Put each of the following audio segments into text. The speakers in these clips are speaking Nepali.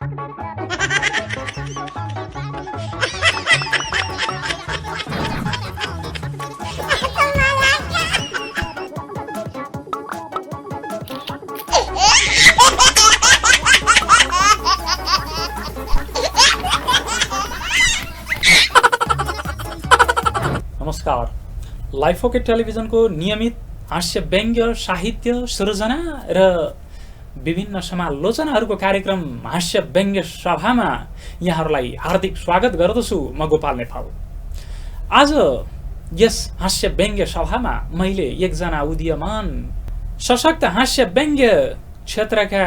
नमस्कार। लाइफ ओके टेलिभिजनको नियमित हास्य व्यङ्ग्य साहित्य सृजना र विभिन्न समालोचनाहरूको कार्यक्रम हास्य व्यङ्ग्य सभामा यहाँहरूलाई हार्दिक स्वागत गर्दछु। म गोपाल नेपाल। आज यस हास्य व्यङ्ग्य सभामा मैले एकजना उदीयमान सशक्त हास्य व्यङ्ग्य क्षेत्रका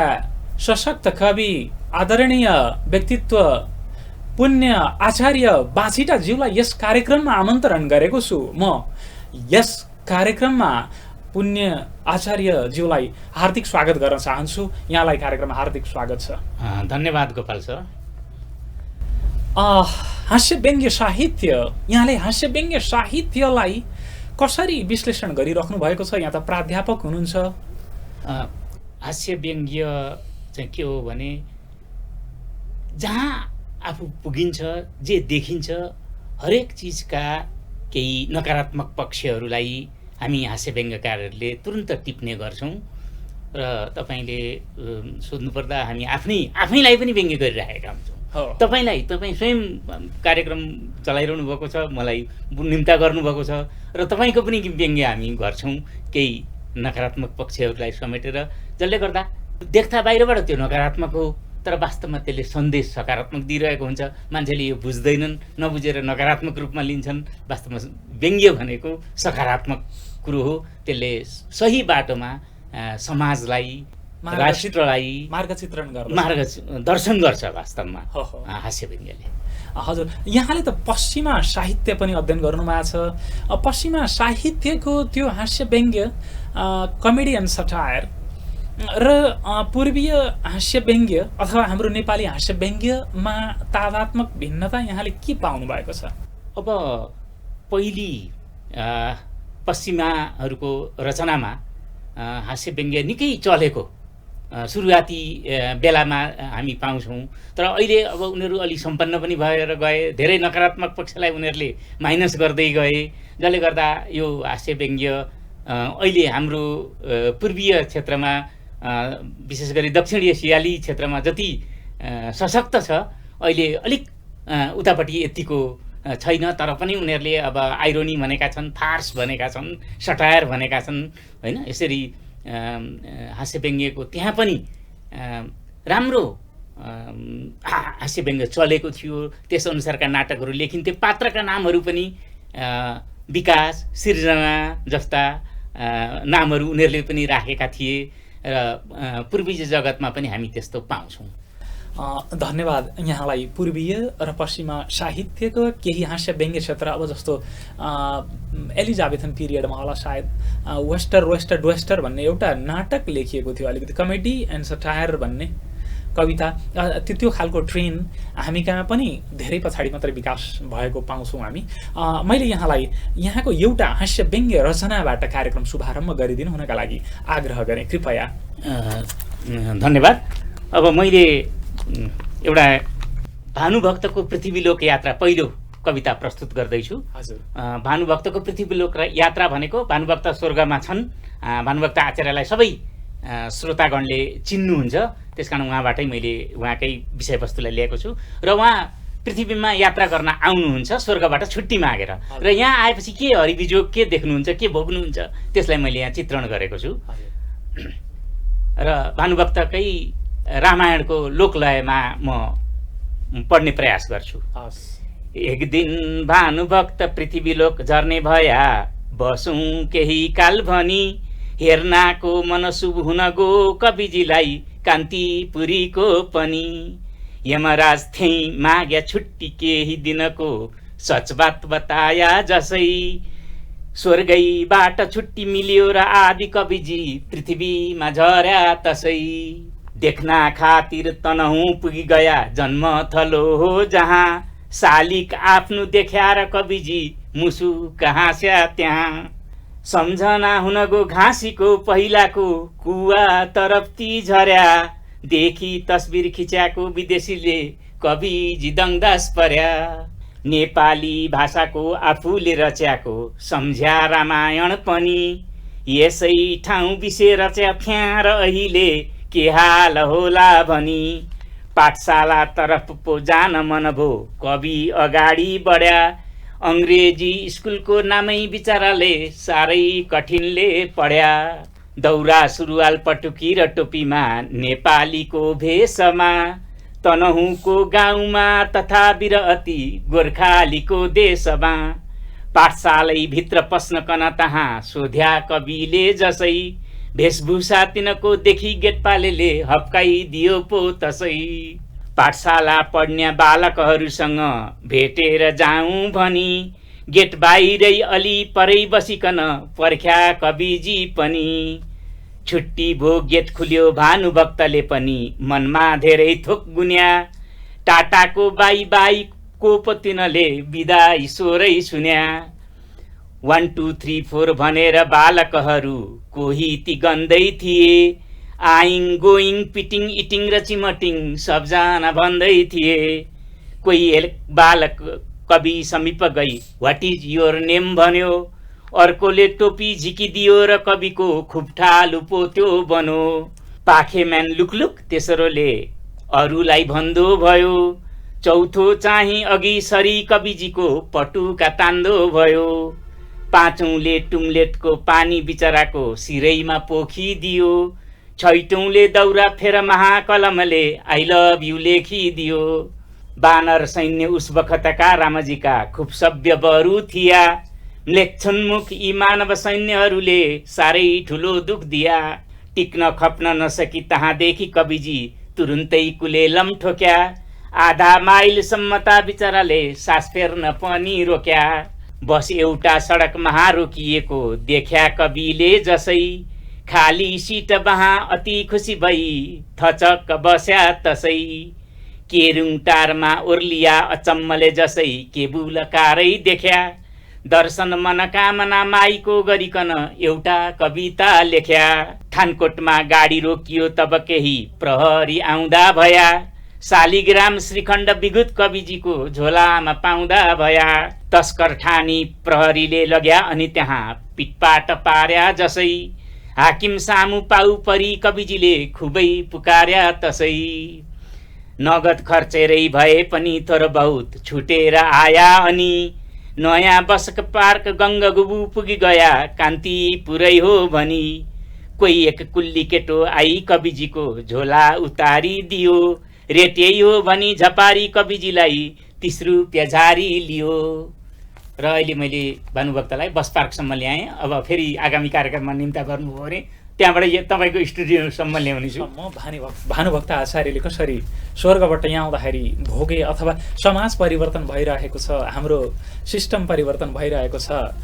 सशक्त कवि आदरणीय व्यक्तित्व पुण्य आचार्य बाछिटाज्यूलाई यस कार्यक्रममा आमन्त्रण गरेको छु। म यस कार्यक्रममा पुण्य आचार्यज्यूलाई हार्दिक स्वागत गर्न चाहन्छु। यहाँलाई कार्यक्रममा हार्दिक स्वागत छ। धन्यवाद गोपाल सर। हास्य व्यङ्ग्य साहित्य, यहाँले हास्य व्यङ्ग्य साहित्यलाई कसरी विश्लेषण गरिराख्नु भएको छ? यहाँ त प्राध्यापक हुनुहुन्छ। हास्य व्यङ्ग्य चाहिँ के हो भने जहाँ आफू पुगिन्छ, जे देखिन्छ, हरेक चिजका केही नकारात्मक पक्षहरूलाई हामी हास्य व्यङ्ग्यकारहरूले तुरन्त टिप्ने गर्छौँ। र तपाईँले सोध्नुपर्दा हामी आफैलाई पनि व्यङ्ग्य गरिरहेका हुन्छौँ। तपाईँ स्वयं कार्यक्रम चलाइरहनु भएको छ, मलाई निम्ता गर्नुभएको छ र तपाईँको पनि व्यङ्ग्य हामी गर्छौँ केही नकारात्मक पक्षहरूलाई समेटेर, जसले गर्दा देख्दा बाहिरबाट त्यो नकारात्मक हो, तर वास्तवमा त्यसले सन्देश सकारात्मक दिइरहेको हुन्छ। मान्छेले यो बुझ्दैनन्, नबुझेर नकारात्मक रूपमा लिन्छन्। वास्तवमा व्यङ्ग्य भनेको सकारात्मक कुरो हो। त्यसले सही बाटोमा समाजलाई, राष्ट्रलाई मार्गदर्शन गर्छ वास्तवमा हास्य व्यङ्ग्यले। हजुर, यहाँले त पश्चिमा साहित्य पनि अध्ययन गर्नुभएको छ। पश्चिमा साहित्यको त्यो हास्य व्यङ्ग्य, कमेडी एन्ड सटायर र पूर्वीय हास्य व्यङ्ग्य अथवा हाम्रो नेपाली हास्य व्यङ्ग्यमा तादात्मक भिन्नता यहाँले के पाउनु भएको छ? अब पहिली पश्चिमाहरूको रचनामा हास्य व्यङ्ग्य निकै चलेको सुरुवाती बेलामा हामी पाउँछौँ। तर अहिले अब उनीहरू अलि सम्पन्न पनि भएर गए, धेरै नकारात्मक पक्षलाई उनीहरूले माइनस गर्दै गए, जसले गर्दा यो हास्य व्यङ्ग्य अहिले हाम्रो पूर्वीय क्षेत्रमा, विशेष गरी दक्षिण एसियाली क्षेत्रमा जति सशक्त छ, अहिले अलिक उतापट्टि यतिको छैन। तर पनि उनीहरूले अब आइरोनी भनेका छन्, फार्स भनेका छन्, सटायर भनेका छन्, होइन? यसरी हास्य व्यङ्ग्यको त्यहाँ पनि राम्रो हास्य व्यङ्ग्य चलेको थियो। त्यसअनुसारका नाटकहरू लेखिन्थे। पात्रका नामहरू पनि विकास, सिर्जना जस्ता नामहरू उनीहरूले पनि राखेका थिए र पूर्वीय जगतमा पनि हामी त्यस्तो पाउँछौँ। धन्यवाद यहाँलाई। पूर्वीय र पश्चिमा साहित्यको केही हास्य व्यङ्ग्य क्षेत्र, अब जस्तो एलिजाबेथन पिरियडमा होला सायद वेस्टर भन्ने एउटा नाटक लेखिएको थियो, अलिकति कमेडी एन्ड सटायर भन्ने कविता। त्यो खालको ट्रेन हामी कहाँ पनि धेरै पछाडि मात्रै विकास भएको पाउँछौँ हामी। मैले यहाँलाई यहाँको एउटा हास्य व्यङ्ग्य रचनाबाट कार्यक्रम शुभारम्भ गरिदिनु हुनका लागि आग्रह गरेँ, कृपया। धन्यवाद। अब मैले एउटा भानुभक्तको पृथ्वीलोक यात्रा पहिलो कविता प्रस्तुत गर्दैछु। हजुर। भानुभक्तको पृथ्वीलोक यात्रा भनेको, भानुभक्त स्वर्गमा छन्। भानुभक्त आचार्यलाई सबै श्रोतागणले चिन्नुहुन्छ, त्यसकारण उहाँबाटै मैले उहाँकै विषयवस्तुलाई लिएको छु। र उहाँ पृथ्वीमा यात्रा गर्न आउनुहुन्छ स्वर्गबाट छुट्टी मागेर, र यहाँ आएपछि के हरिबिजोग के देख्नुहुन्छ, के भोग्नुहुन्छ, त्यसलाई मैले यहाँ चित्रण गरेको छु। र भानुभक्तकै रामायणको लोकलयमा म पढ्ने प्रयास गर्छु। एक दिन भानुभक्त पृथ्वीलोक झर्ने भया, बसौँ केही काल भनी, हेर्नाको मन शुभ हुन गो कविजीलाई कान्तिपुरीको पनि। यमराज थिए माग्या छुट्टी केही दिनको, सच बात बताया जसै, स्वर्गैबाट छुट्टी मिल्यो र आदि कविजी पृथ्वीमा झर्या तसै। देख्न खातिर तनहुँ पुगी गया, जन्म थलो हो जहाँ, शालिक आफ्नो देख्यार कविजी मुसु कहाँ स्या त्यहाँ। सम्झना हुन गो घाँसीको पहिलाको कुवा तरप्ती झर्या, देखि तस्बिर खिच्याको विदेशीले कविजी दङदास पर्या। नेपाली भाषाको आफूले रच्याको सम्झ्या रामायण पनि यसै ठाउँ विषय रच्या फ्यार अहिले के हाल होला भनी। पाठशाला तरफ पो जान मन भो कवि अगाडि बढ्या। अङ्ग्रेजी स्कुलको नामै बिचाराले साह्रै कठिनले पढ्या। दौरा सुरुवाल पटुकी र टोपीमा नेपालीको भेषमा तनहुँको गाउँमा तथा बिरअती गोर्खालीको देशमा। पाठशालै भित्र पस्न कन तहाँ सोध्या कविले जसै भेषभूषा तिनको देखि गेटपालेले हप्काइदियो पो तसै। पाठशाला पढ्ने बालकहरूसँग भेटेर जाउँ भनी गेट बाहिरै अलि परै बसिकन पर्ख्या कविजी पनि। छुट्टी भो गेट खुल्यो भानुभक्तले पनि मनमा धेरै थोक गुन्या। टाटाको बाई बाई को पो तिनले बिदा ईश्वरै सुन्या। 1 2 3 4 भनेर बालकहरू कोही ती गन्दै थिए। आइङ गोइङ पिटिङ इटिङ र चिमटिङ सबजना भन्दै थिए। कोही बालक कवि समीप गई व्हाट इज योर नेम भन्यो। अर्कोले टोपी झिकिदियो र कविको खुप्ठालु पोत्यो बनो। पाखेम्यान लुकलुक तेस्रोले अरूलाई भन्दो भयो। चौथो चाहिँ अघि सरी कविजीको पटुका तान्दो भयो। पाँचौंले टुङलेटको पानी बिचराको सिरैमा पोखिदियो। छैटौंले दौरा फेर महाकलमले आई लभ यु लेखिदियो। बानर सैन्य उस बखतका रामजीका खुब सभ्य बरु थिया। लेख्छन्मुख यी मानव सैन्यहरूले साह्रै ठुलो दुख दिया। टिक्न खप्न नसकी तहाँदेखि कविजी तुरुन्तै कुलेलम ठोक्या। आधा माइलसम्मता बिचराले सास फेर्न पनि रोक्या। बस एउटा सडकमा रोकिएको देख्या कविले जसै खाली सिट बहाँ अति खुसी भई थचक्क बस्या तसै। केरुङ टारमा ओर्लिया अचम्मले जसै केबुल कारै देख्या। दर्शन मनकामना माईको गरिकन एउटा कविता लेख्या। थानकोटमा गाडी रोकियो तब केही प्रहरी आउँदा भया। शालिग्राम श्रीखण्ड विगुत कविजीको झोलामा पाउँदा भया। तस्कर ठानी प्रहरीले लग्या अनि त्यहाँ पिटपाट पार्या जसै। हाकिम सामु पाउ परी कविजीले खुबै पुकार्या तसै। नगद खर्चेरै भए पनि थोर बहुत छुटेर आया अनि। नयाँ बसक पार्क गङ्गगुबु पुगी गया कान्ति पुरै हो भनी। कोही एक कुल्ली केटो आई कविजीको झोला उतारी दियो। रेट यही हो भनी झपारी कविजीलाई 30 रुपियाँ झारी लियो। र अहिले मैले भानुभक्तलाई बस पार्कसम्म ल्याएँ। अब फेरि आगामी कार्यक्रममा निम्ता गर्नुभयो भने त्यहाँबाट तपाईँको स्टुडियोसम्म ल्याउनेछु। म भानुभक्त आचार्यले कसरी स्वर्गबाट यहाँ आउँदाखेरि भोगे अथवा समाज परिवर्तन भइरहेको छ, हाम्रो सिस्टम परिवर्तन भइरहेको छ।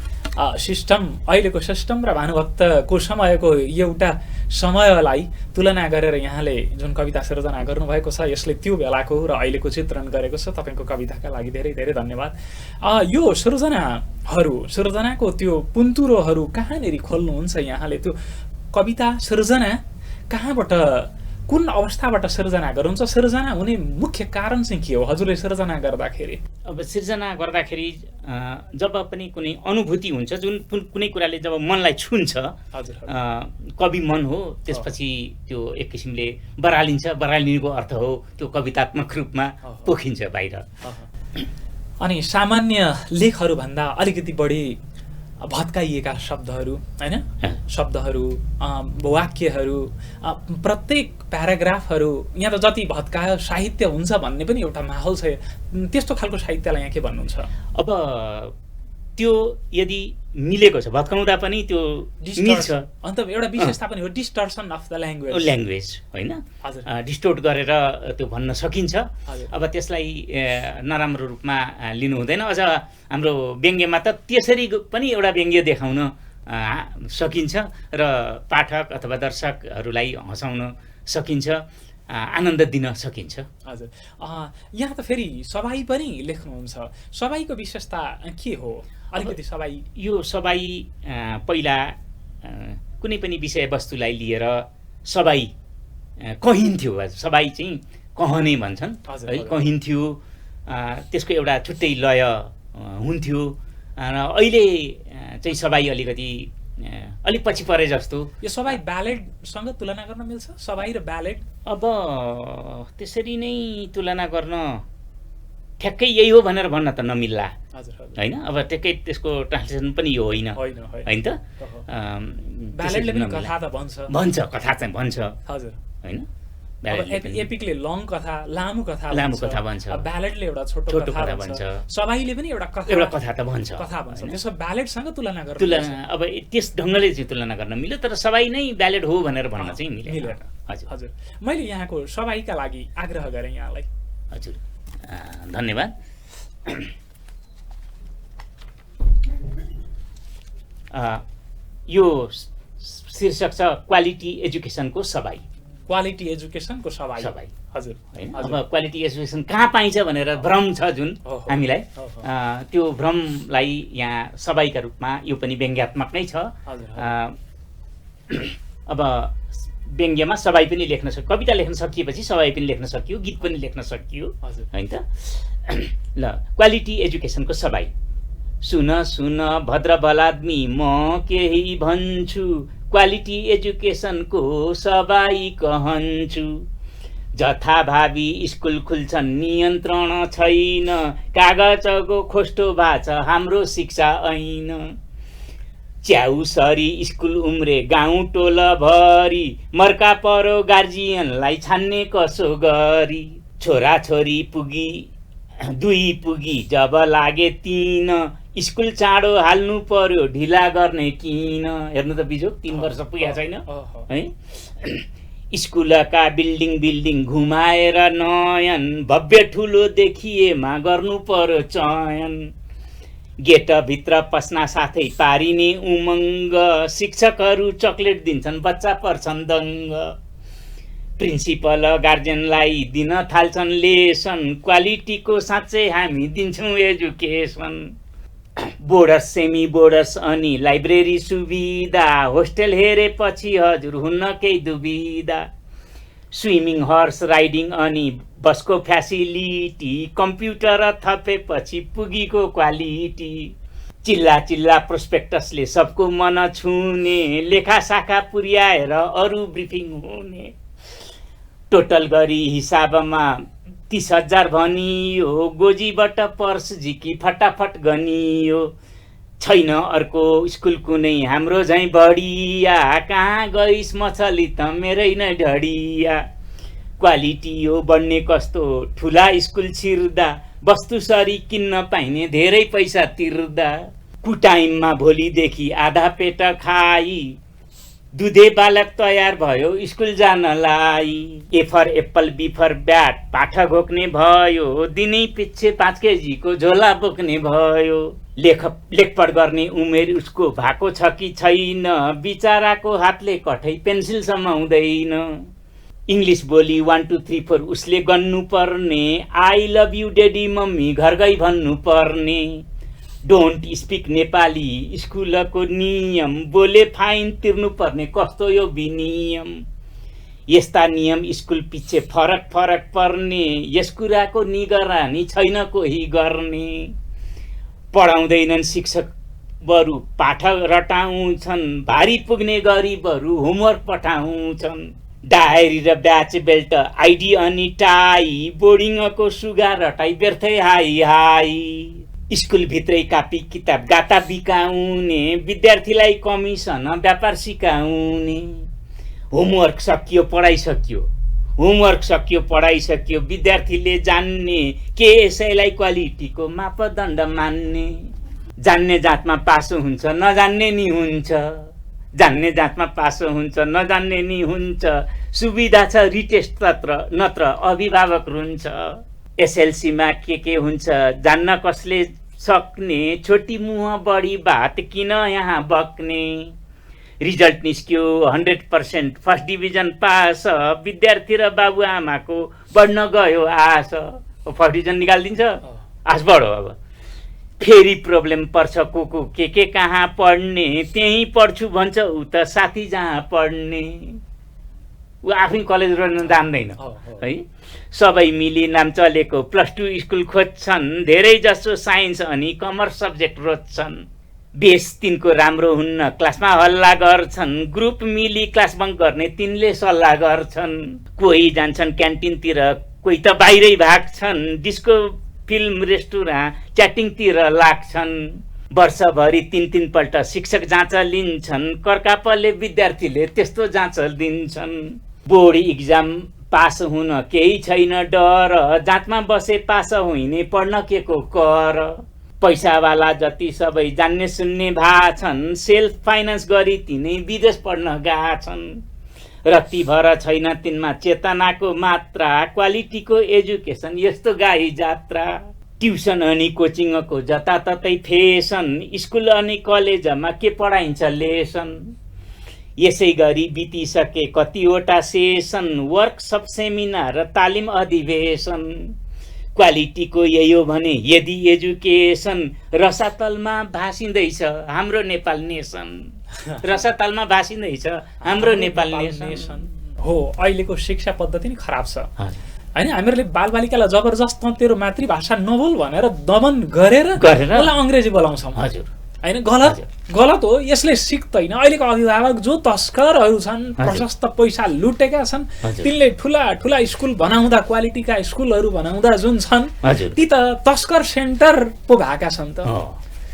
सिस्टम अहिलेको सिस्टम र भानुभक्तको समयको एउटा समयलाई तुलना गरेर यहाँले जुन कविता सिर्जना गर्नुभएको छ यसले त्यो बेलाको र अहिलेको चित्रण गरेको छ। तपाईँको कविताका लागि धेरै धेरै धन्यवाद। यो सृजनाको त्यो पुन्तुरोहरू कहाँनिर खोल्नुहुन्छ यहाँले? त्यो कविता सृजना कहाँबाट, कुन अवस्थाबाट सृजना गर्नुहुन्छ? सृजना हुने मुख्य कारण चाहिँ के हो हजुरले सृजना गर्दाखेरि? अब सृजना गर्दाखेरि जब पनि कुनै अनुभूति हुन्छ, जुन कुनै कुराले जब मनलाई छुन्छ, हजुर कवि मन हो, त्यसपछि त्यो एक किसिमले बरालिन्छ। बरालिनुको अर्थ हो त्यो कवितात्मक रूपमा पोखिन्छ बाहिर। अनि सामान्य लेखहरूभन्दा अलिकति बढी भत्काइएका शब्दहरू, हैन, शब्दहरू, वाक्यहरू, प्रत्येक प्याराग्राफहरू यहाँ त जति भत्कायो साहित्य हुन्छ भन्ने पनि एउटा माहौल छ। त्यस्तो खालको साहित्यलाई यहाँ के भन्नुहुन्छ? अब त्यो यदि मिलेको छ भत्काउँदा पनि त्यो मिल्छ। अन्त एउटा विशेषता पनि हो डिस्टर्सन अफ द ल्याङ्ग्वेज, होइन? डिस्टोर्ट गरेर त्यो भन्न सकिन्छ। अब त्यसलाई नराम्रो रूपमा लिनु हुँदैन। अझ हाम्रो व्यङ्ग्यमा त त्यसरी पनि एउटा व्यङ्ग्य देखाउन सकिन्छ र पाठक अथवा दर्शकहरूलाई हँसाउन सकिन्छ, आनन्द दिन सकिन्छ। हजुर, यहाँ त फेरि सबाई पनि लेख्नुहुन्छ। सबाईको विशेषता के हो? अलिकति सबाई, यो सबाई पहिला कुनै पनि विषयवस्तुलाई लिएर सबाई कहिन्थ्यो, सबाई चाहिँ कहने भन्छन् हजुर, है, हजुर। कहिन्थ्यो। त्यसको एउटा छुट्टै लय हुन्थ्यो र अहिले चाहिँ सबाई अलिकति अलिक पछि परे जस्तो। यो सबाई ब्यालेडसँग तुलना गर्न मिल्छ? सबाई र ब्यालेड? अब त्यसरी नै तुलना गर्न ठ्याक्कै यही हो भनेर भन्न त नमिल्ला, हजुर, हजुर। होइन? अब ठ्याक्कै त्यसको ट्रान्सलेसन पनि यो होइन, होइन, होइन त? ब्यालेडले पनि कथा त भन्छ। भन्छ, कथा चाहिँ भन्छ, हजुर। होइन? अब एपिकले लङ कथा, लामो कथा भन्छ। ब्यालेडले एउटा छोटो कथा कथा भन्छ। सबाईले पनि एउटा कथा त भन्छ, त्यसो ब्यालेडसँग तुलना गर्न अब त्यस ढङ्गले चाहिँ तुलना गर्न मिल्यो, तर सबाई नै ब्यालेड हो भनेर भन्न चाहिँ मिलेन। हजुर, हजुर। मैले यहाँको सबाईका लागि आग्रह गरेँ यहाँलाई। हजुर, धन्यवाद। यो शीर्षक छ क्वालिटी एजुकेसनको सबाई। क्वालिटी एजुकेसनको सबाई। हजुर, होइन? अब क्वालिटी एजुकेसन कहाँ पाइन्छ भनेर भ्रम छ जुन हामीलाई, त्यो भ्रमलाई यहाँ सबाईका रूपमा यो पनि व्यङ्ग्यात्मक नै छ। अब व्यङ्ग्यमा सबाई पनि लेख्न सक्यो, कविता लेख्न सकिएपछि सबाई पनि लेख्न सकियो, गीत पनि लेख्न सकियो, होइन त? ल, क्वालिटी एजुकेसनको सबाई। सुन सुन भद्र बलादमी म केही भन्छु, क्वालिटी एजुकेसनको सबाई कहन्छु। जथाभावी स्कुल खुल्छन् नियन्त्रण छैन, कागजको खोस्टो भाछ हाम्रो शिक्षा ऐन। च्याउसरी स्कुल उम्रे गाउँ टोलभरि, मर्का परो गार्जियनलाई छान्ने कसो गरी। छोराछोरी पुगी 2 पुगी जब लागे 3, स्कुल चाँडो हाल्नु पर्यो ढिला गर्ने किन। हेर्नु त बिजोग, 3 वर्ष पुगेको छैन है। स्कुलका बिल्डिङ घुमाएर नयन, भव्य ठुलो देखिएमा गर्नु पर्यो चयन। गेटभित्र पस्ना साथै पारिने उमङ्ग, शिक्षकहरू चक्लेट दिन्छन् बच्चा पर्छन् दङ्ग। प्रिन्सिपल गार्जियनलाई दिन थाल्छन् लेसन, क्वालिटीको साँच्चै हामी दिन्छौँ एजुकेसन। बोर्डर्स सेमी बोर्डर्स अनि लाइब्रेरी सुविधा, होस्टेल हेरेपछि हजुर हुन्न केही दुविधा। स्विमिङ हर्स राइडिङ अनि बसको फ्यासिलिटी, कम्प्युटर थपेपछि पुगीको क्वालिटी। चिल्ला चिल्ला प्रोस्पेक्टसले सबको मन छुने, लेखा शाखा पुर्याएर अरू ब्रिफिङ हुने। टोटल गरी हिसाबमा 30,000 भनियो, गोजीबाट पर्स झिकी फटाफट गनियो। छैन अर्को स्कुल कुनै हाम्रो झैँ बढिया, कहाँ गइस् मछली त मेरै नै ढडिया। क्वालिटी हो बढ्ने कस्तो ठुला स्कुल छिर्दा, वस्तुसरी किन्न पाइने धेरै पैसा तिर्दा। कुटाइममा भोलिदेखि आधा पेट खाई, दुधे बालक तयार भयो स्कुल जानलाई। A for apple, B for bat पाठ घोक्ने भयो, दिनै पिच्छे 5 केजीको झोला बोक्ने भयो। लेखपढ गर्ने उमेर उसको भएको छ कि छैन, बिचाराको हातले कठै पेन्सिल समाउँदैन। इङ्ग्लिस बोली 1 2 3 4 उसले गन्नु पर्ने, I love you daddy mummy घर गई भन्नु पर्ने। डोन्ट स्पिक नेपाली स्कुलको नियम, बोले फाइन तिर्नु पर्ने कस्तो यो विनियम। यस्ता नियम स्कुल पिच्छे फरक पर्ने, यस कुराको निगरानी छैन कोही गर्ने। पढाउँदैनन् शिक्षक बरु पाठ रटाउँछन्, भारी पुग्ने गरिबहरू होमवर्क पठाउँछन्। डायरी र ब्याच बेल्ट, आइडी अनि टाई, बोर्डिङको सुगा रटाई व्यर्थै हाई हाई। स्कुल भित्रै कापी किताब गाता बिकाउने, विद्यार्थीलाई कमिसन व्यापार सिकाउने। होमवर्क सकियो पढाइ सकियो, विद्यार्थीले जान्ने के यसैलाई क्वालिटीको मापदण्ड मान्ने। जान्ने जातमा पासो हुन्छ नजान्ने नि हुन्छ, जान्ने जातमा पासो हुन्छ नजान्ने नि हुन्छ। सुविधा छ रिटेस्ट नत्र अभिभावक रुन्छ। एसएलसीमा के हुन्छ जान्न कसले सक्ने, छोटी मुह बढी बात किन यहाँ बक्ने। रिजल्ट निस्क्यो 100% फर्स्ट डिभिजन पास, विद्यार्थी र बाबुआमाको बढ्न गयो आश। फर्स्ट डिभिजन निकालिदिन्छ, आश बढो। अब फेरि प्रब्लम पर्छ को के कहाँ पढ्ने, त्यहीँ पढ्छु भन्छ उ त साथी जहाँ पढ्ने। ऊ आफै कलेज गर्न जान्दैन हो, हो। है। सबै मिली नाम चलेको +2 स्कुल खोज्छन्, धेरै जसो साइन्स अनि कमर्स सब्जेक्ट रोज्छन्। बेस तिनको राम्रो हुन्न क्लासमा हल्ला गर्छन्, ग्रुप मिली क्लास बङ्क गर्ने तिनले सल्लाह गर्छन्। कोही जान्छन् क्यान्टिनतिर, कोही त बाहिरै भाग्छन्, डिस्को फिल्म रेस्टुरेन्ट च्याटिङतिर लाग्छन्। वर्षभरि 3-3 पल्ट शिक्षक जाँच लिन्छन्, कर्कापले विद्यार्थीले त्यस्तो जाँच दिन्छन्। बोर्ड इक्जाम पास हुन केही छैन डर, जाँचमा बसे पास होइने पढ्न के को कर। पैसावाला जति सबै जान्ने सुन्ने भाछन्, सेल्फ फाइनान्स गरी तिनै विदेश पढ्न गाछन्। रत्तिभर छैन तिनमा चेतनाको मात्रा, क्वालिटीको एजुकेसन यस्तो गाई जात्रा। ट्युसन अनि कोचिङको जताततै फेसन, स्कुल अनि कलेजमा के पढाइन्छ लेसन। यसै गरी बितिसके कतिवटा सेसन, वर्कसप सेमिनार र तालिम अधिवेशन। क्वालिटीको यही हो भने यदि एजुकेसन, रसातलमा भासिँदैछ हाम्रो नेपाल नेसन। रसातलमा भासिँदैछ हाम्रो नेपाल नेसन। हो, अहिलेको शिक्षा पद्धति नै खराब छ हैन। हामीहरूले बालबालिकालाई जबरजस्त तेरो मातृभाषा नबोल भनेर दमन गरेर उसलाई अङ्ग्रेजी बोलाउँछौँ हजुर हैन। गलत हो, यसले सिक्दैन। अहिलेको अभिभावक जो तस्करहरू छन्, प्रशस्त पैसा लुटेका छन्, तिनले ठुला ठुला स्कुल बनाउँदा, क्वालिटीका स्कुलहरू बनाउँदा जुन छन् ती त तस्कर सेन्टर पो भएका छन् त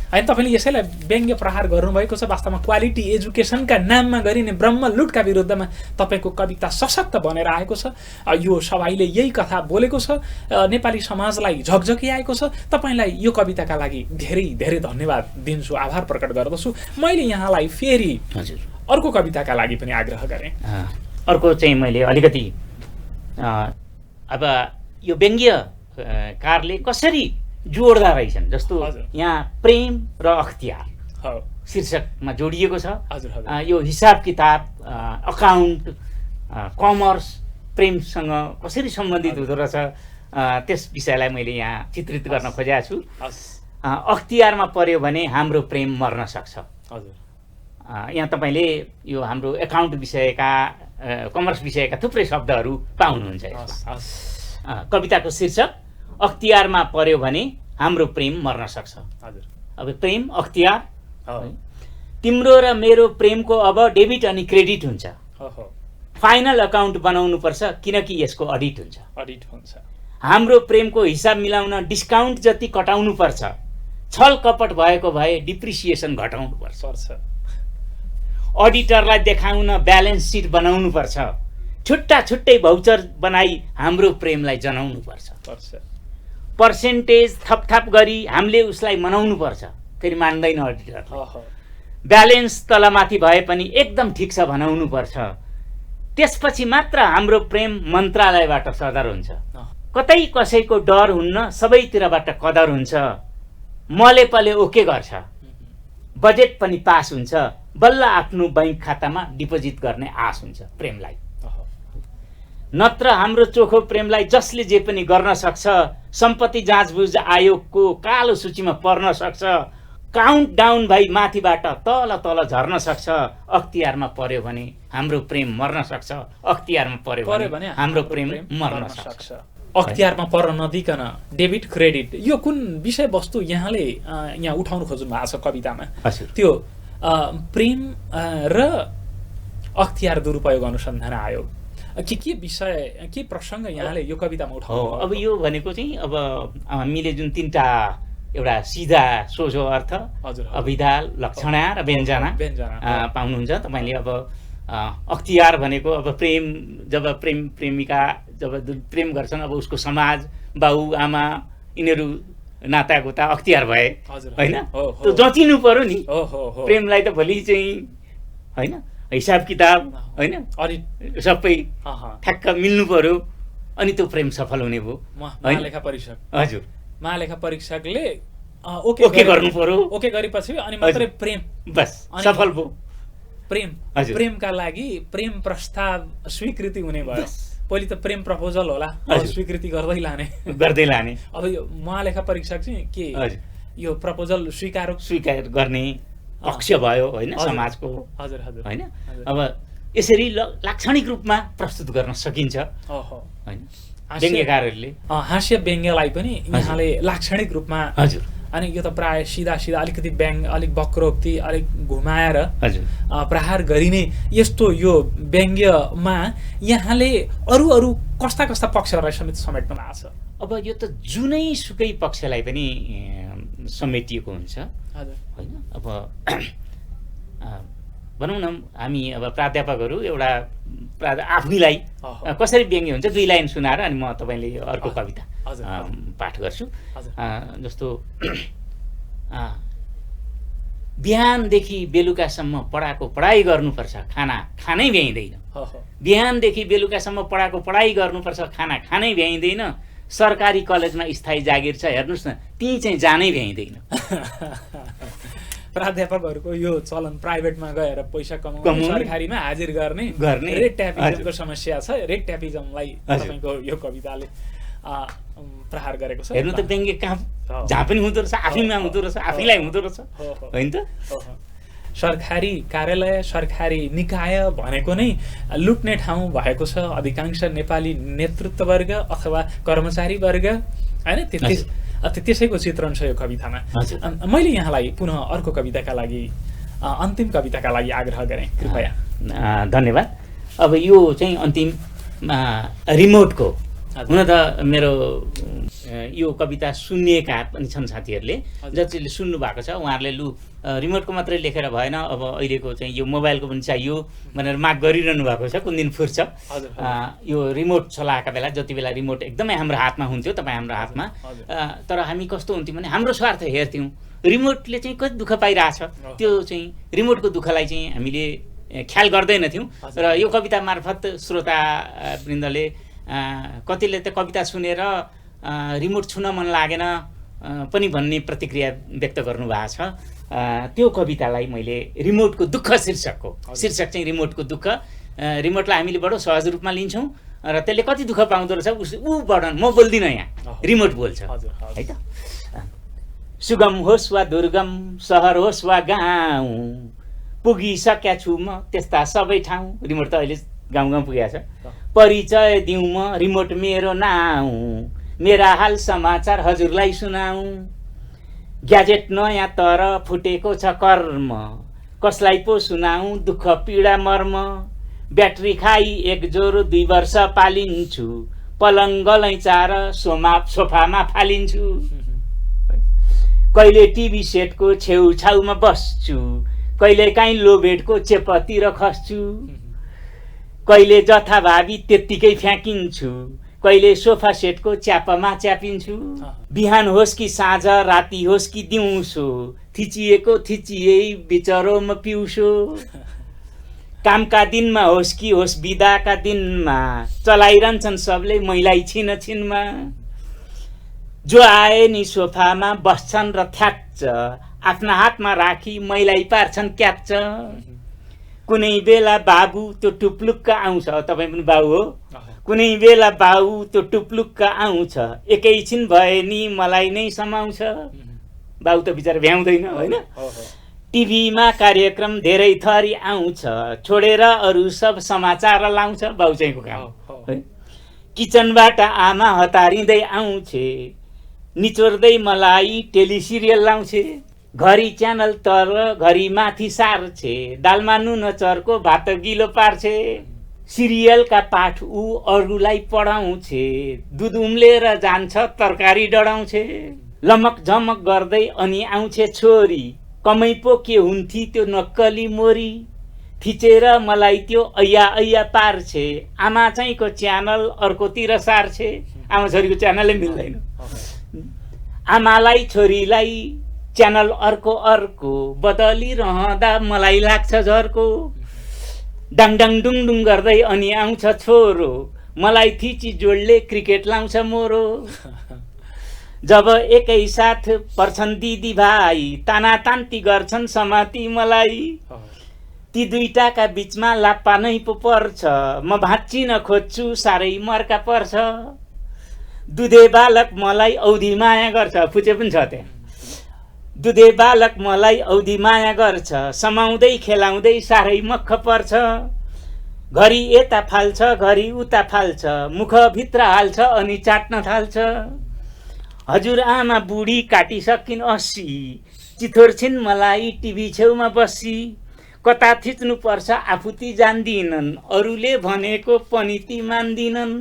हैन। तपाईँले यसैलाई व्यङ्ग्य प्रहार गर्नुभएको छ। वास्तवमा क्वालिटी एजुकेसनका नाममा गरिने ब्रह्म लुटका विरुद्धमा तपाईँको कविता सशक्त बनेर आएको छ। यो सभाले यही कथा बोलेको छ, नेपाली समाजलाई झकझकिआएको छ। तपाईँलाई यो कविताका लागि धेरै धेरै धन्यवाद दिन्छु, आभार प्रकट गर्दछु। मैले यहाँलाई फेरि अर्को कविताका लागि पनि आग्रह गरेँ। अर्को चाहिँ मैले अलिकति अब यो व्यङ्ग्यकारले कसरी जोड्दा रहेछन्, जस्तो यहाँ प्रेम र अख्तियार शीर्षकमा जोडिएको छ। यो हिसाब किताब, अकाउन्ट, कमर्स प्रेमसँग कसरी सम्बन्धित हुँदो रहेछ, त्यस विषयलाई मैले यहाँ चित्रित गर्न खोजेको छु। अख्तियारमा पर्यो भने हाम्रो प्रेम मर्न सक्छ। यहाँ तपाईँले यो हाम्रो एकाउन्ट विषयका, कमर्स विषयका थुप्रै शब्दहरू पाउनुहुन्छ। कविताको शीर्षक अख्तियारमा पर्यो भने हाम्रो प्रेम मर्न सक्छ। अब प्रेम अख्तियार, तिम्रो र मेरो प्रेमको अब डेबिट अनि क्रेडिट हुन्छ। फाइनल अकाउन्ट बनाउनु पर्छ किनकि यसको अडिट हुन्छ। हाम्रो प्रेमको हिसाब मिलाउन डिस्काउन्ट जति कटाउनु पर्छ, छल कपट भएको भए डिप्रिसिएसन घटाउनु पर्छ। अडिटरलाई देखाउन ब्यालेन्स सिट बनाउनु पर्छ, छुट्टा छुट्टै भाउचर बनाई हाम्रो प्रेमलाई जनाउनु पर्छ। पर्सेन्टेज थपथाप गरी हामीले उसलाई मनाउनु पर्छ, फेरि मान्दैन अडिटर। ब्यालेन्स तलमाथि भए पनि एकदम ठिक छ भनाउनु पर्छ। त्यसपछि मात्र हाम्रो प्रेम मन्त्रालयबाट सदर हुन्छ। कतै कसैको डर हुन्न, सबैतिरबाट कदर हुन्छ। मले पले ओके गर्छ, बजेट पनि पास हुन्छ, बल्ल आफ्नो बैंक खातामा डिपोजिट गर्ने आश हुन्छ प्रेमलाई। नत्र हाम्रो चोखो प्रेमलाई जसले जे पनि गर्न सक्छ, सम्पत्ति जाँचबुझ आयोगको कालो सूचीमा पर्न सक्छ, काउन्ट डाउन भाइ माथिबाट तल तल झर्न सक्छ। अख्तियारमा पर्यो भने हाम्रो प्रेम मर्न सक्छ। अख्तियारमा पर्यो भने हाम्रो प्रेम मर्न सक्छ। अख्तियारमा पर्न नदिकन डेबिट क्रेडिट, यो कुन विषयवस्तु यहाँले यहाँ उठाउनु खोज्नु भएको छ कवितामा? त्यो प्रेम र अख्तियार दुरुपयोग अनुसन्धान आयोग, के विषय, के प्रसङ्ग यहाँले यो कवितामा उठाउनु? अब यो भनेको चाहिँ अब हामीले जुन तीनटा, एउटा सिधा सोझो अर्थ, अभिधा, लक्षणा र व्यञ्जना पाउनुहुन्छ तपाईँले। अब अख्तियार भनेको अब प्रेम, जब प्रेमिका जब प्रेम गर्छन्, अब उसको समाज, बाउ आमा यिनीहरू नातागोता अख्तियार भए होइन, त्यो जचिनु पर्यो नि प्रेमलाई त। भोलि चाहिँ होइन हिसाब किताब होइन सबै ठ्याक्क मिल्नु पर्यो, अनि त्यो प्रेम सफल हुने भयो। महालेखा परीक्षक, हजुर, महालेखा परीक्षकले ओके गर्नु पर्यो, ओके गरेपछि अनि मात्रै प्रेम बस सफल भयो। प्रेमका लागि प्रेम प्रस्ताव स्वीकृति हुने भयो। पहिले त प्रेम प्रपोजल होला, स्वीकृति गर्दै लाने। अब यो महालेखा परीक्षक चाहिँ के यो प्रपोजल स्वीकार गर्ने पक्ष भयो होइन समाजको। हजुर होइन अब यसरी लाक्षणिक रूपमा प्रस्तुत गर्न सकिन्छ ओहो हैन व्यङ्ग्यकारहरूले हास्य व्यङ्ग्यलाई पनि यहाँले लाक्षणिक रूपमा हजुर अनि यो त प्राय सीधा सीधा अलिकति अलिक वक्रोक्ति अलिक घुमाएर हजुर प्रहार गरिने यस्तो यो व्यङ्ग्यमा यहाँले अरू कस्ता कस्ता पक्षहरूलाई समेत समेट्नु भएको छ अब यो त जुनै सुकै पक्षलाई पनि समेटिएको हुन्छ हजुर होइन अब भनौँ न हामी अब प्राध्यापकहरू एउटा आफैलाई कसरी व्यङ्ग्य हुन्छ 2 लाइन सुनाएर अनि म तपाईँले अर्को कविता पाठ गर्छु जस्तो बिहानदेखि बेलुकासम्म पढाएको पढाइ गर्नुपर्छ खाना खानै भ्याइँदैन बिहानदेखि बेलुकासम्म पढाएको पढाइ गर्नुपर्छ खाना खानै भ्याइँदैन सरकारी कलेजमा स्थायी जागिर छ हेर्नुहोस् न त्यहीँ चाहिँ जानै भ्याइँदैन प्राध्यापकहरूको यो चलन प्राइभेटमा गएर पैसा कमाउने सरकारीमा हाजिर गर्ने रेट ट्यापिजमको समस्या छ रेट ट्यापिजमलाई तपाईँको यो कविताले प्रहार गरेको छ हेर्नु त व्यङ्ग्य कहाँ जहाँ पनि हुँदो रहेछ आफैमा हुँदो रहेछ आफैलाई हुँदो रहेछ होइन त सरकारी कार्यालय सरकारी निकाय भनेको नै लुट्ने ठाउँ भएको छ अधिकांश नेपाली नेतृत्ववर्ग अथवा कर्मचारी वर्ग होइन त्यसैको चित्रण छ यो कवितामा मैले यहाँलाई पुनः अर्को कविताका लागि अन्तिम कविताका लागि आग्रह गरेँ कृपया धन्यवाद अब यो चाहिँ अन्तिम रिमोटको हुन त मेरो यो कविता सुन्नेका पनि छन् साथीहरूले जतिले सुन्नु भएको छ उहाँहरूले लु रिमोटको मात्रै लेखेर भएन अब अहिलेको चाहिँ यो मोबाइलको पनि चाहियो भनेर माग गरिरहनु भएको छ कुन दिन फुर्छ यो रिमोट चलाएका बेला जति बेला रिमोट एकदमै हाम्रो हातमा हुन्थ्यो तपाईँ हाम्रो हातमा तर हामी कस्तो हुन्थ्यौँ भने हाम्रो स्वार्थ हेर्थ्यौँ रिमोटले चाहिँ कति दुःख पाइरहेछ त्यो चाहिँ रिमोटको दुःखलाई चाहिँ हामीले ख्याल गर्दैनथ्यौँ र यो कविता मार्फत श्रोता वृन्दले कतिले त कविता सुनेर रिमोट छुन मन लागेन पनि भन्ने प्रतिक्रिया व्यक्त गर्नुभएको छ त्यो कवितालाई मैले रिमोटको दुःख शीर्षक चाहिँ रिमोटको दुःख रिमोटलाई हामीले बडो सहज रूपमा लिन्छौँ र त्यसले कति दुःख पाउँदो रहेछ ऊबाट म बोल्दिनँ यहाँ रिमोट बोल्छ है त सुगम होस् वा दुर्गम सहर होस् वा गाउँ पुगिसकेका छु म त्यस्ता सबै ठाउँ रिमोट त अहिले गाउँ गाउँ पुगेको छ परिचय दिउँ म रिमोट मेरो नाउँ मेरा हाल समाचार हजुरलाई सुनाऊ ग्याजेट नयाँ तर फुटेको छ कर्म कसलाई पो सुनाऊ दुःख पीडा मर्म ब्याट्री खाई 1 जोरो 2 वर्ष पालिन्छु पलङ्ग लैचार सोफामा फालिन्छु कहिले टिभी सेटको छेउछाउमा बस्छु कहिले काहीँ लो बेडको चेपतिर खस्छु कहिले जथाभावी त्यत्तिकै फ्याँकिन्छु कहिले सोफा सेटको च्यापामा च्यापिन्छु बिहान होस् कि साँझ राति होस् कि दिउँसो थिचिएको थिचिए बिचरोमा पिउँसो कामका दिनमा होस् कि होस् बिदाका दिनमा चलाइरहन्छन् सबले मैलाई छिन छिनमा जो आए नि सोफामा बस्छन् र थ्याच्च आफ्ना हातमा राखी मैलाई पार्छन् क्याप्च कुनै बेला बाबु त्यो टुप्लुक्क आउँछ तपाईँ पनि बाबु हो कुनै बेला बाबु त्यो टुप्लुक्क आउँछ एकैछिन भए नि मलाई नै समाउँछ बाबु त बिचारा भ्याउँदैन होइन टिभीमा कार्यक्रम धेरै थरी आउँछ छोडेर अरू सब समाचार लाउँछ बाबु चाहिँको काम किचनबाट आमा हतारिँदै आउँछे निचोर्दै मलाई टेलिसिरियल लाउँछे घरी च्यानल तर घरी माथि सार्छे दालमा नुन चर्को भात गिलो पार्छे सिरियलका पाठ ऊ अरूलाई पढाउँछे दुध उम्लेर जान्छ तरकारी डढाउँछे लमक झमक गर्दै अनि आउँछे छोरी कमै पो के हुन्थी त्यो नक्कली मोरी थिचेर मलाई त्यो ऐया पार्छे आमा चाहिँको च्यानल अर्कोतिर सार्छे आमा छोरीको च्यानलै मिल्दैन आमालाई छोरीलाई च्यानल अर्को बदलिरहँदा मलाई लाग्छ झर्को डाङडाङ डुङडुङ गर्दै अनि आउँछ छोरो मलाई थिची जोडले क्रिकेट लाउँछ मोरो जब एकैसाथ पर्छन् दिदी भाइ तानातान्ती गर्छन् समाती मलाई ती दुईटाका बिचमा लाप्पा नै पो पर्छ म भाँच्चिन खोज्छु साह्रै मर्का पर्छ दुधे बालक मलाई औधी माया गर्छ फुचे पनि छ त्यहाँ दुधे बालक मलाई औधी माया गर्छ समाउँदै खेलाउँदै साह्रै मख पर्छ घरि यता फाल्छ घरि उता फाल्छ मुखभित्र हाल्छ अनि चाट्न थाल्छ हजुर आमा बुढी काटिसकिन् 80 चिथोर छिन् मलाई टिभी छेउमा बसी कता थिच्नु पर्छ आफू ती जान्दिनन् अरूले भनेको पनि ती मान्दिनन्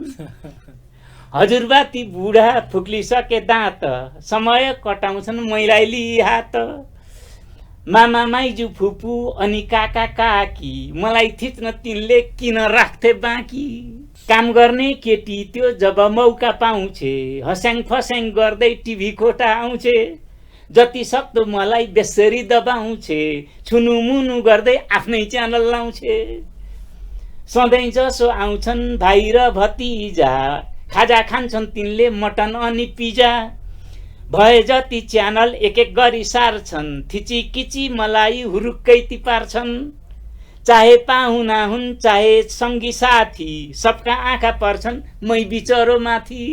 हजुरबा ती बुढा फुक्लिसके दाँत समय कटाउँछन् मैलाई लिई हात मामा माइजू फुपू अनि काका काकी मलाई थिच्न तिनले किन राख्थे बाँकी काम गर्ने केटी त्यो जब मौका पाउँछे हस्याङ फस्याङ गर्दै टिभी खोटा आउँछे जति सक्दो मलाई बेसरी दबाउँछे छुनु मुनु गर्दै आफ्नै च्यानल लाउँछे सधैँ जसो आउँछन् भाइ र भतिजा खाजा खान्छन् तिनले मटन अनि पिजा भए जति च्यानल एक एक गरी सार्छन् थिची किची मलाई हुरुक्कै ती पार्छन् चाहे पाहुना हुन् चाहे सङ्गी साथी सबका आँखा पर्छन् मै बिचरो माथि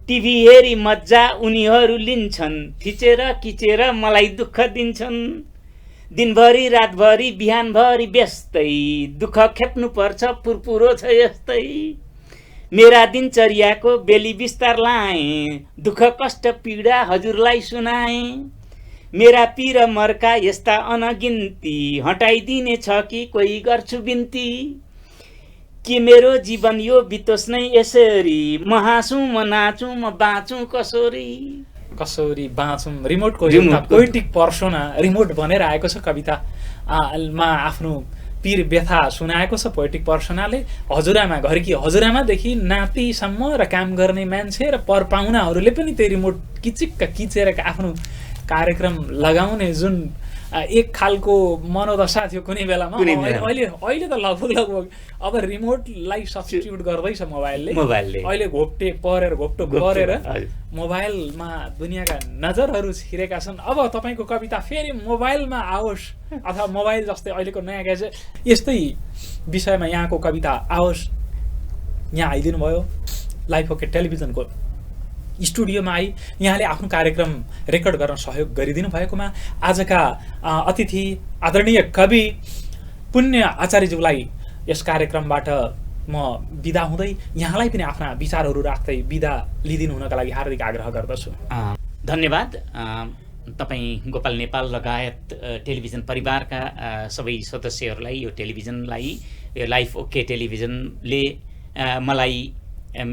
टिभी हेरी मज्जा उनीहरू लिन्छन् थिचेर किचेर मलाई दुःख दिन्छन् दिनभरि रातभरि बिहानभरि व्यस्तै दुःख खेप्नु पर्छ पुरपुरो छ यस्तै मेरा दिनचर्याको बेली विस्तार लाएँ दुःख कष्ट पीडा हजुरलाई सुनाएँ मेरा पीर मर्का यस्ता अनगिन्ती हटाइदिने छ कि कोही गर्छु बिन्ती कि मेरो जीवन यो बितोस् नै यसरी म हाँसु म नाचु म बाँचु कसरी कसरी बाँचौँ रिमोटको पोइटिक पर्सोना रिमोट बनेर आएको छ कविता मा आफ्नो पीर व्यथा सुनाएको छ पोइटिक पर्सनाले हजुरआमा घरकी हजुरआमादेखि नातिसम्म र काम गर्ने मान्छे र परपाहुनाहरूले पनि त्यो रिमोट किचिक्क किचेर आफ्नो कार्यक्रम लगाउने जुन एक खालको मनोदशा थियो कुनै बेलामा अहिले त लगभग अब रिमोटलाई सब्स्टिट्युट गर्दैछ मोबाइलले अहिले घोप्टे परेर घोप्टो परेर मोबाइलमा दुनियाँका नजरहरू छिरेका छन् अब तपाईँको कविता फेरि मोबाइलमा आओस् अथवा मोबाइल जस्तै अहिलेको नयाँ ग्याजेट यस्तै विषयमा यहाँको कविता आओस् यहाँ आइदिनु भयो लाइफ ओके टेलिभिजनको स्टुडियोमा आई यहाँले आफ्नो कार्यक्रम रेकर्ड गर्न सहयोग गरिदिनु भएकोमा आजका अतिथि आदरणीय कवि पुण्य आचार्यज्यूलाई यस कार्यक्रमबाट म बिदा हुँदै यहाँलाई पनि आफ्ना विचारहरू राख्दै बिदा लिदिनु हुनका लागि हार्दिक आग्रह गर्दछु। धन्यवाद। तपाईँ गोपाल नेपाल लगायत टेलिभिजन परिवारका सबै सदस्यहरूलाई यो टेलिभिजनलाई यो लाइफ ओके टेलिभिजनले मलाई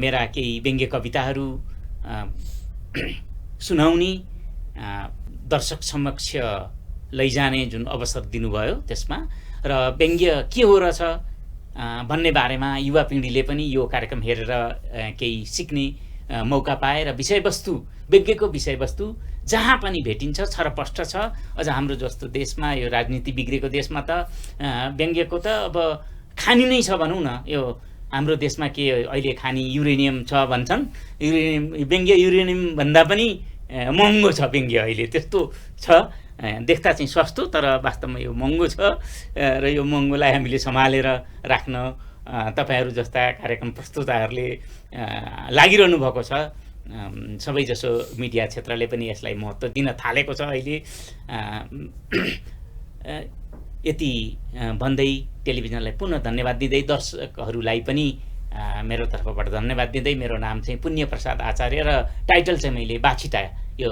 मेरा केही व्यङ्ग्य कविताहरू सुनाउने दर्शक समक्ष लैजाने जुन अवसर दिनुभयो त्यसमा र व्यङ्ग्य के हो रहेछ भन्ने बारेमा युवा पिँढीले पनि यो कार्यक्रम हेरेर केही सिक्ने मौका पाए र विषयवस्तु व्यङ्ग्यको विषयवस्तु जहाँ पनि भेटिन्छ छरपष्ट छ। अझ हाम्रो जस्तो देशमा यो राजनीति बिग्रेको देशमा त व्यङ्ग्यको त अब खानी नै छ भनौँ न। यो हाम्रो देशमा के अहिले खानी युरेनियम छ भन्छन्, व्यङ्ग्य युरेनियम भन्दा पनि महँगो छ व्यङ्ग्य अहिले, त्यस्तो छ। देख्दा चाहिँ सस्तो तर वास्तवमा यो महँगो छ र यो महँगोलाई हामीले सम्हालेर राख्न तपाईँहरू जस्ता कार्यक्रम प्रस्तुताहरूले लागिरहनु भएको छ। सबैजसो मिडिया क्षेत्रले पनि यसलाई महत्त्व दिन थालेको छ अहिले। यति भन्दै टेलिभिजनलाई पुनः धन्यवाद दिँदै दर्शकहरूलाई पनि मेरो तर्फबाट धन्यवाद दिँदै मेरो नाम चाहिँ पुण्य प्रसाद आचार्य र टाइटल चाहिँ मैले बाछिटा यो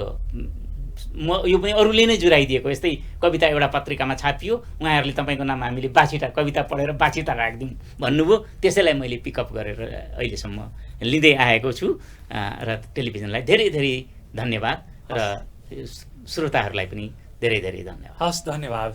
पनि अरूले नै जुराइदिएको। यस्तै कविता एउटा पत्रिकामा छापियो, उहाँहरूले तपाईँको नाम हामीले बाछिटा कविता पढेर बाछिटा राखिदिउँ भन्नुभयो, त्यसैलाई मैले पिकअप गरेर अहिलेसम्म लिँदै आएको छु। र टेलिभिजनलाई धेरै धेरै धन्यवाद र श्रोताहरूलाई पनि धेरै धेरै धन्यवाद। हस्, धन्यवाद।